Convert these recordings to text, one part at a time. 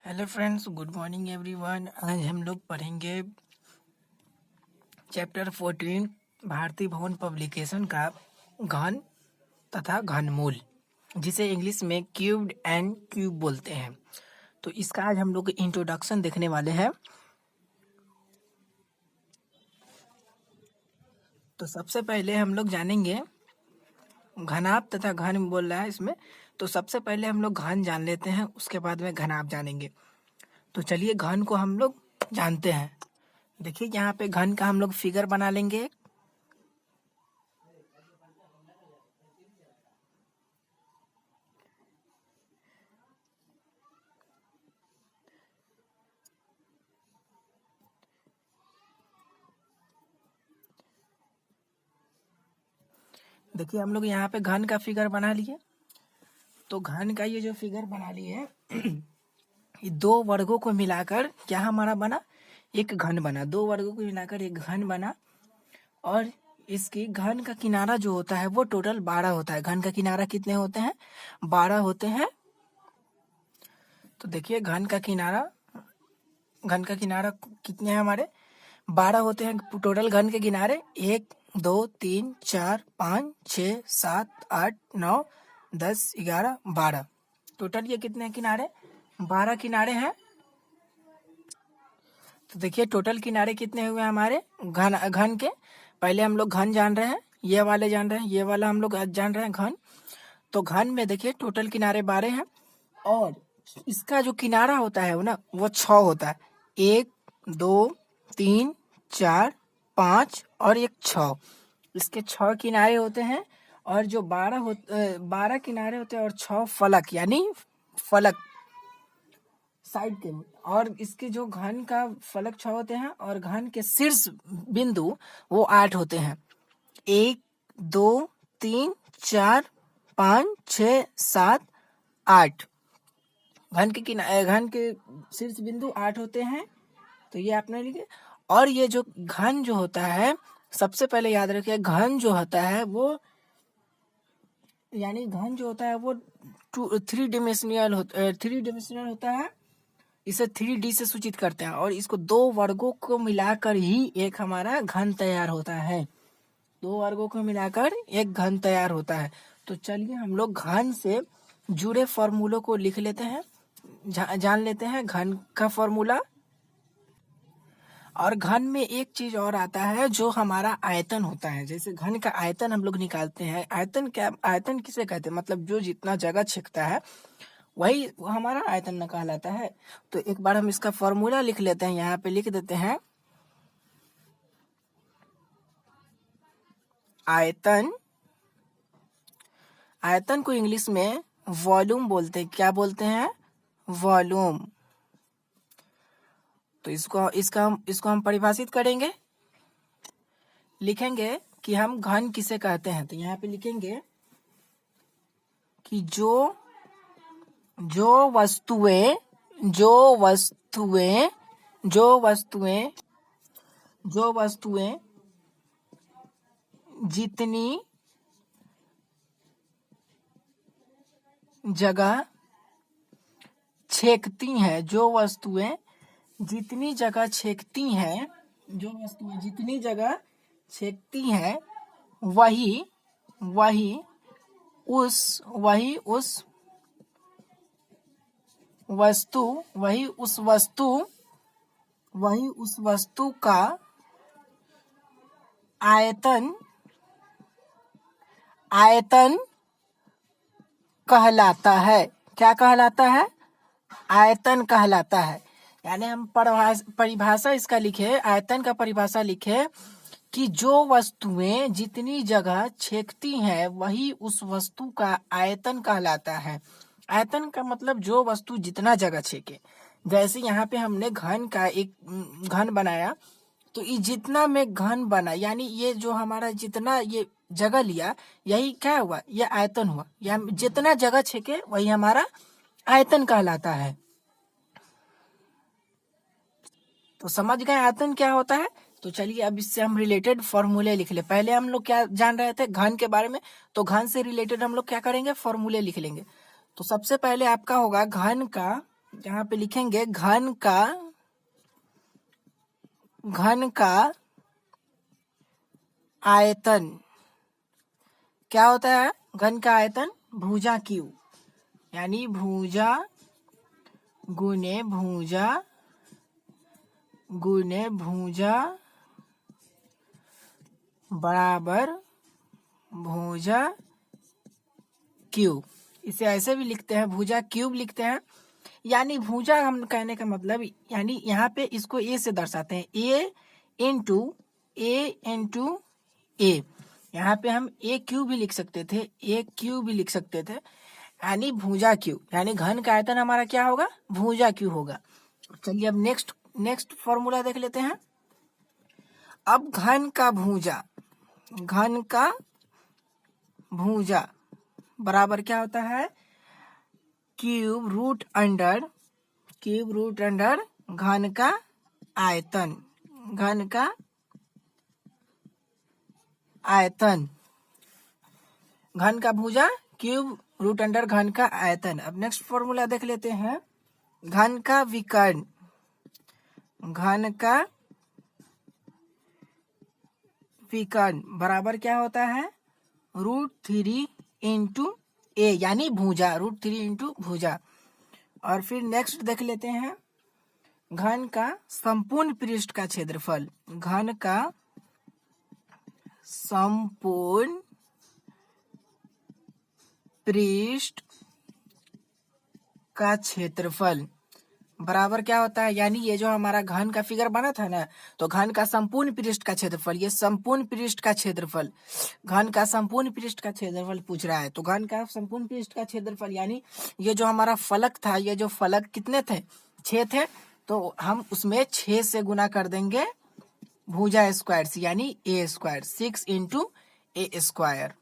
Hello friends, good morning everyone. आज हम लोग पढ़ेंगे चैप्टर 14 भारतीय भवन पब्लिकेशन का घन तथा घनमूल, जिसे इंग्लिश में क्यूब्ड एंड क्यूब बोलते हैं। तो इसका आज हम लोग इंट्रोडक्शन देखने वाले हैं। तो सबसे पहले हम लोग जानेंगे घनाभ तथा घन बोल रहा है इसमें। तो सबसे पहले हम लोग घन जान लेते हैं, उसके बाद में घनाभ जानेंगे। तो चलिए घन को हम लोग जानते हैं। देखिए यहाँ पे घन का हम लोग फिगर बना लेंगे। देखिए हम लोग यहाँ पे घन का फिगर बना लिए। तो घन का ये जो फिगर बना लिए ये दो वर्गों को मिलाकर क्या हमारा बना, एक घन बना। दो वर्गों को मिलाकर एक घन बना। और इसकी घन का किनारा जो होता है वो टोटल 12 होता है। घन का किनारा कितने होते हैं? 12 होते हैं। तो देखिए घन का किनारा कितने हैं हमारे? 12 होते हैं टोटल घन के किनारे। 1 2 3 4 5 6 7 8 9 10 11 12। टोटल ये कितने किनारे? 12 किनारे हैं। तो देखिए टोटल किनारे कितने हुए हमारे घन के। पहले हम लोग घन जान रहे हैं, ये वाले जान रहे हैं, ये वाला हम लोग जान रहे हैं घन। तो घन में देखिए टोटल किनारे 12 हैं। और इसका जो किनारा होता है वो 6 होता है। 1 2 3 4 5 और एक 6। इसके 6 किनारे होते हैं। और जो 12 किनारे होते हैं और 6 फलक, यानी फलक साइड के। और इसके जो घन का फलक 6 होते हैं और घन के शीर्ष बिंदु वो 8 होते हैं। 1 2 3 4 5 6 7 8। घन के शीर्ष बिंदु 8 होते हैं। तो ये आपने लिखे। और ये जो घन जो होता है, सबसे पहले याद रखिए घन जो होता है वो, यानी घन जो होता है वो 3 डिमेंशनल होता है। इसे 3D से सूचित करते हैं। और इसको दो वर्गों को मिलाकर ही एक हमारा घन तैयार होता है। दो वर्गों को मिलाकर एक घन तैयार होता है। तो चलिए हम लोग घन से जुड़े फॉर्मूलों को लिख लेते हैं, जान लेते हैं घन का फॉर्मूला। और घन में एक चीज और आता है जो हमारा आयतन होता है। जैसे घन का आयतन हम लोग निकालते हैं। आयतन किसे कहते हैं? मतलब जो जितना जगह छेकता है वही हमारा आयतन कहलाता है। तो एक बार हम इसका फॉर्मूला लिख लेते हैं, यहाँ पे लिख देते हैं। आयतन को इंग्लिश में वॉल्यूम बोलते हैं। क्या बोलते हैं? वॉल्यूम। तो इसको हम परिभाषित करेंगे, लिखेंगे कि हम घन किसे कहते हैं। तो यहाँ पे लिखेंगे कि जो वस्तुएं जितनी जगह छेकती हैं, जो वस्तुएं जितनी जगह छेकती हैं, वही उस वस्तु का आयतन कहलाता है। क्या कहलाता है? आयतन कहलाता है। यानी हम परिभाषा इसका लिखे, आयतन का परिभाषा लिखे कि जो वस्तुएं जितनी जगह छेकती हैं वही उस वस्तु का आयतन कहलाता है। आयतन का मतलब जो वस्तु जितना जगह छेके। जैसे यहाँ पे हमने घन का एक घन बनाया, तो ये जितना में घन बना, यानी ये जो हमारा जितना ये जगह लिया, यही क्या हुआ? ये आयतन हुआ। या जितना जगह छेके वही हमारा आयतन कहलाता है। तो समझ गए आयतन क्या होता है। तो चलिए अब इससे हम रिलेटेड फॉर्मूले लिख ले। पहले हम लोग क्या जान रहे थे घन के बारे में, तो घन से रिलेटेड हम लोग क्या करेंगे? फॉर्मूले लिख लेंगे। तो सबसे पहले आपका होगा घन का यहाँ पे लिखेंगे घन का आयतन क्या होता है? घन का आयतन भुजा क्यू, यानी भुजा गुने भुजा बराबर भुजा क्यूब। इसे ऐसे भी लिखते हैं, भुजा क्यूब लिखते हैं। यानी भुजा हम कहने का मतलब, यानी यहाँ पे इसको ए से दर्शाते हैं, ए इंटू ए। यहाँ पे हम ए क्यूब भी लिख सकते थे, यानी भुजा क्यूब, यानी घन का आयतन हमारा क्या होगा? भुजा क्यूब होगा। चलिए अब नेक्स्ट फॉर्मूला देख लेते हैं। अब घन का भुजा बराबर क्या होता है? क्यूब रूट अंडर घन का आयतन, घन का भुजा क्यूब रूट अंडर घन का आयतन। अब नेक्स्ट फॉर्मूला देख लेते हैं। घन का विकर्ण बराबर क्या होता है? √3 इंटू ए, यानी भुजा, √3 इंटू भुजा। और फिर नेक्स्ट देख लेते हैं घन का संपूर्ण पृष्ठ का क्षेत्रफल, घन का संपूर्ण पृष्ठ का क्षेत्रफल बराबर क्या होता है? यानी ये जो हमारा घन का फिगर बना था ना, तो घन का संपूर्ण पृष्ठ का क्षेत्रफल, ये संपूर्ण पृष्ठ का क्षेत्रफल, घन का संपूर्ण पृष्ठ का क्षेत्रफल पूछ रहा है। तो घन का संपूर्ण पृष्ठ का क्षेत्रफल यानी ये जो हमारा फलक था, ये जो फलक कितने थे? 6 थे, तो हम उसमें 6 से गुना कर देंगे भुजा स्क्वायर से, यानी ए स्क्वायर, 6 इंटू ए स्क्वायर।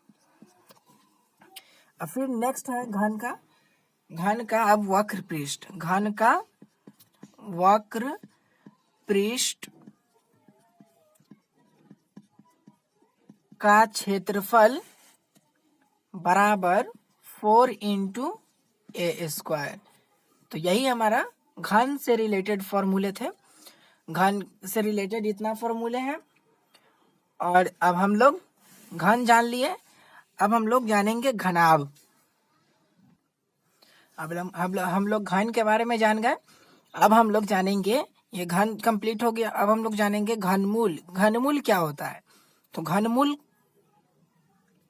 अब फिर नेक्स्ट है घन का अब वक्र पृष्ठ, घन का वक्र पृष्ठ का क्षेत्रफल बराबर 4 इंटू ए स्क्वायर। तो यही हमारा घन से रिलेटेड फॉर्मूले थे। घन से रिलेटेड इतना फॉर्मूले हैं। और अब हम लोग घन जान लिए, अब हम लोग जानेंगे घनाभ। अब हम लोग घन के बारे में जान गए। अब हम लोग जानेंगे, ये घन कंप्लीट हो गया, अब हम लोग जानेंगे घनमूल। घनमूल क्या होता है? तो घनमूल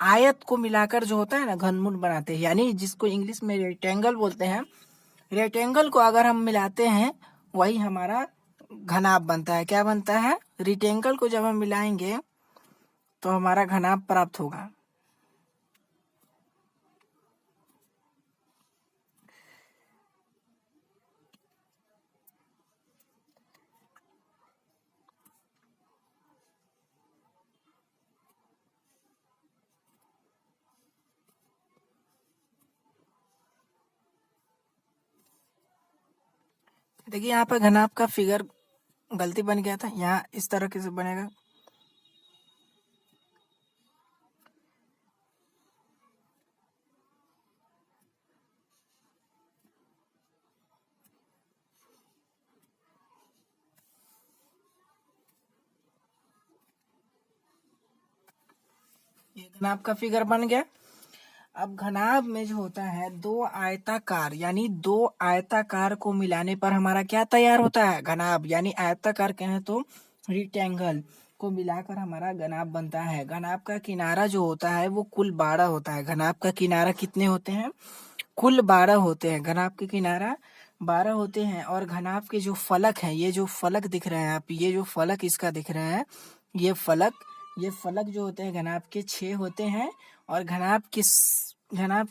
आयत को मिलाकर जो होता है ना, घनमूल बनाते हैं, यानी जिसको इंग्लिश में रेक्टेंगल बोलते हैं। रेक्टेंगल को अगर हम मिलाते हैं, वही हमारा घनाभ बनता है। क्या बनता है? रेक्टेंगल को जब हम मिलाएंगे तो हमारा घनाभ प्राप्त होगा। देखिए यहाँ पर घनाभ का फिगर गलती बन गया था, यहाँ इस तरह से बनेगा। ये घनाभ का फिगर बन गया। अब घनाभ में जो होता है दो आयताकार, यानी दो आयताकार को मिलाने पर हमारा क्या तैयार होता है? घनाभ। यानी आयताकार कहें तो रेक्टेंगल को मिलाकर हमारा घनाभ बनता है। घनाभ का किनारा जो होता है वो कुल 12 होता है। घनाभ का किनारा कितने होते हैं? कुल 12 होते हैं। घनाभ के किनारा 12 होते हैं। और घनाभ के जो फलक हैं, ये जो फलक दिख रहे हैं आप, ये जो फलक इसका दिख रहे हैं, ये फलक जो होते हैं घनाभ के 6 होते हैं। और घनाभ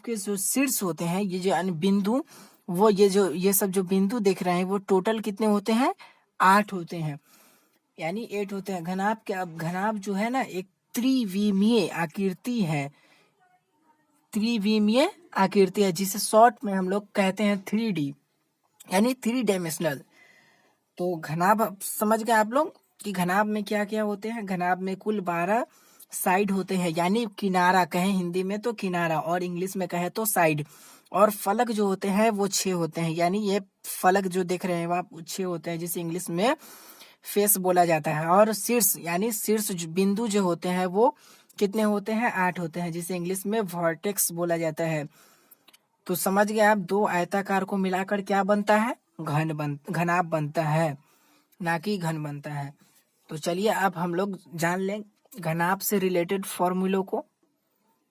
के जो शीर्ष होते हैं, ये जो अन्य बिंदु, वो ये सब जो बिंदु देख रहे हैं, वो टोटल कितने होते हैं? 8 होते हैं, यानी 8 होते हैं घनाभ के। अब घनाभ जो है ना, एक त्रिविमीय आकृति है, जिसे शॉर्ट में हम लोग कहते हैं 3D, यानी 3 डायमेंशनल। तो घनाभ समझ गए आप लोग कि घनाभ में क्या क्या होते हैं? घनाभ में कुल 12 साइड होते हैं, यानी किनारा कहें हिंदी में तो किनारा, और इंग्लिश में कहें तो साइड। और फलक जो होते हैं वो 6 होते हैं, यानी ये फलक जो देख रहे हैं आप 6 होते हैं, जिसे इंग्लिश में फेस बोला जाता है। और शीर्ष यानी शीर्ष बिंदु जो होते हैं वो कितने होते हैं? 8 होते हैं, जिसे इंग्लिश में वर्टेक्स बोला जाता है। तो समझ गए आप, दो आयताकार को मिलाकर क्या बनता है? घनाभ बनता है, ना कि घन बनता है। तो चलिए अब हम लोग जान लें घनाभ से रिलेटेड फॉर्मूलों को।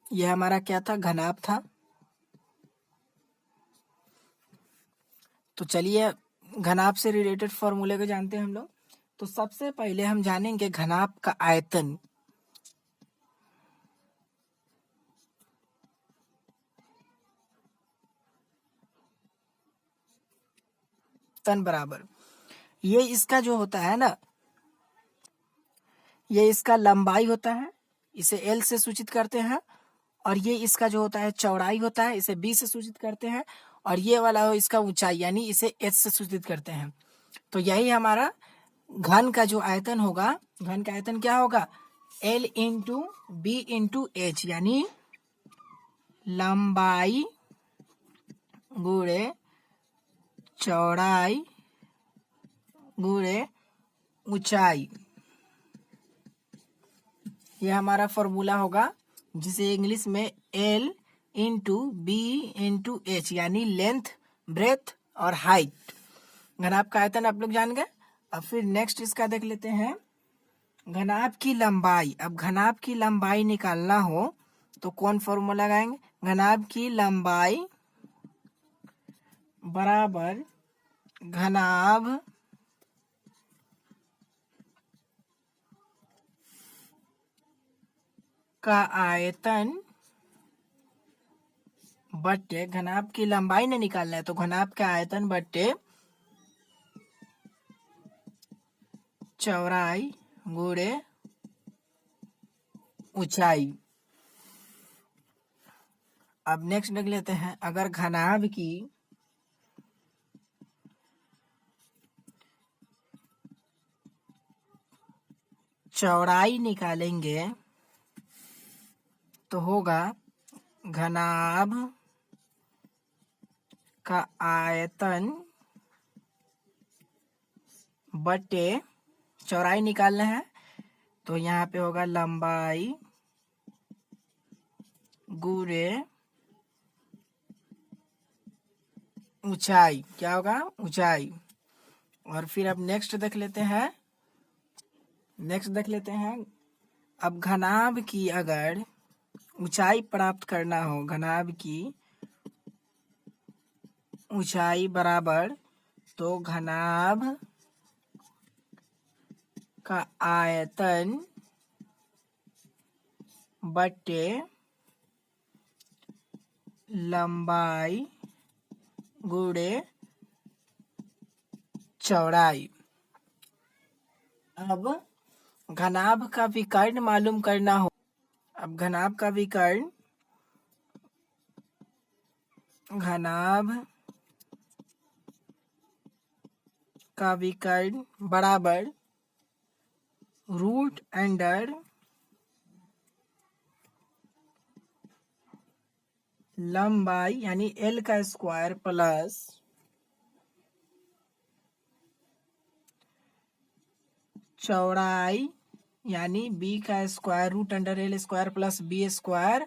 यह हमारा क्या था? घनाभ था। तो चलिए घनाभ से रिलेटेड फॉर्मूले को जानते हैं हम लोग। तो सबसे पहले हम जानेंगे घनाभ का आयतन। तन बराबर, ये इसका जो होता है ना, ये इसका लंबाई होता है, इसे L से सूचित करते हैं। और ये इसका जो होता है चौड़ाई होता है, इसे B से सूचित करते हैं। और ये वाला हो इसका ऊंचाई, यानी इसे H से सूचित करते हैं। तो यही हमारा घन का जो आयतन होगा, घन का आयतन क्या होगा? L into B into H, यानी लंबाई गुणे चौड़ाई गुणे ऊंचाई। यह हमारा फॉर्मूला होगा, जिसे इंग्लिश में L into B into H, यानी लेंथ, ब्रेथ और हाइट। घनाभ का आयतन आप लोग जान गए। अब फिर नेक्स्ट इसका देख लेते हैं घनाभ की लंबाई। अब घनाभ की लंबाई निकालना हो तो कौन फॉर्मूला लगाएंगे? घनाभ की लंबाई बराबर घनाभ का आयतन बट्टे, घनाभ की लंबाई ने निकालना है तो घनाभ का आयतन बट्टे चौड़ाई गुणे ऊंचाई। अब नेक्स्ट देख लेते हैं, अगर घनाभ की चौड़ाई निकालेंगे तो होगा घनाभ का आयतन बटे, चौड़ाई निकालना है तो यहाँ पे होगा लंबाई गुणे ऊंचाई। क्या होगा? ऊंचाई। और फिर अब नेक्स्ट देख लेते हैं, अब घनाभ की अगर ऊंचाई प्राप्त करना हो, घनाभ की ऊंचाई बराबर, तो घनाभ का आयतन बटे लंबाई गुणे चौड़ाई। अब घनाभ का विकर्ण मालूम करना हो, अब घनाभ का विकर्ण, घनाभ का विकर्ण बराबर रूट अंडर लंबाई यानी L का स्क्वायर प्लस चौड़ाई यानी B का square root under L square plus B square,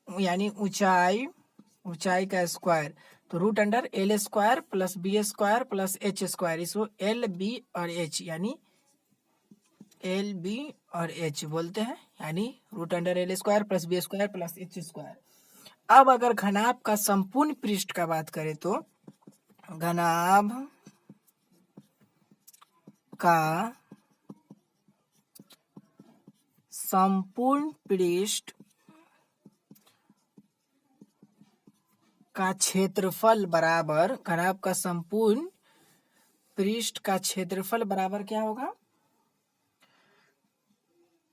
यानी ऊंचाई का स्क्वायर। तो root under L square plus B square plus H square, इसको L B और H यानी L B और H बोलते हैं, यानी root under L square plus B square plus H square. अब अगर घनाभ का संपूर्ण पृष्ठ का बात करें तो घनाभ का संपूर्ण पृष्ठ का क्षेत्रफल बराबर, घनाभ का संपूर्ण पृष्ठ का क्षेत्रफल बराबर क्या होगा?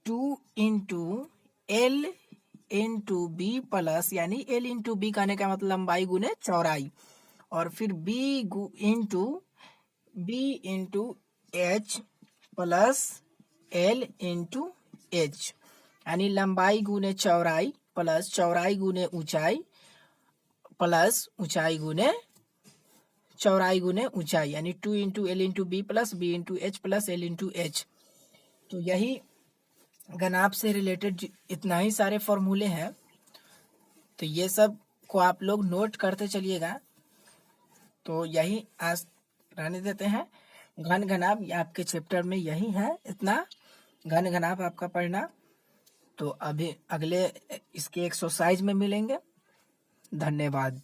2 into L into B plus, यानी L इंटू बी कहने का मतलब लंबाई गुने चौड़ाई, और फिर B into H plus L into H, यानी लंबाई गुने चौड़ाई प्लस चौड़ाई गुने ऊंचाई, प्लस ऊंचाई गुने चौड़ाई गुने ऊंचाई, यानी 2 into L into B plus B into H plus L into H. तो यही घनाभ से रिलेटेड इतना ही सारे फॉर्मूले हैं, तो ये सब को आप लोग नोट करते चलिएगा। तो यही आज रहने देते हैं। घन घनाभ आपके चैप्टर में यही है, इतना घन घनाभ आपका पढ़ना। तो अभी अगले इसके एक्सरसाइज में मिलेंगे। धन्यवाद।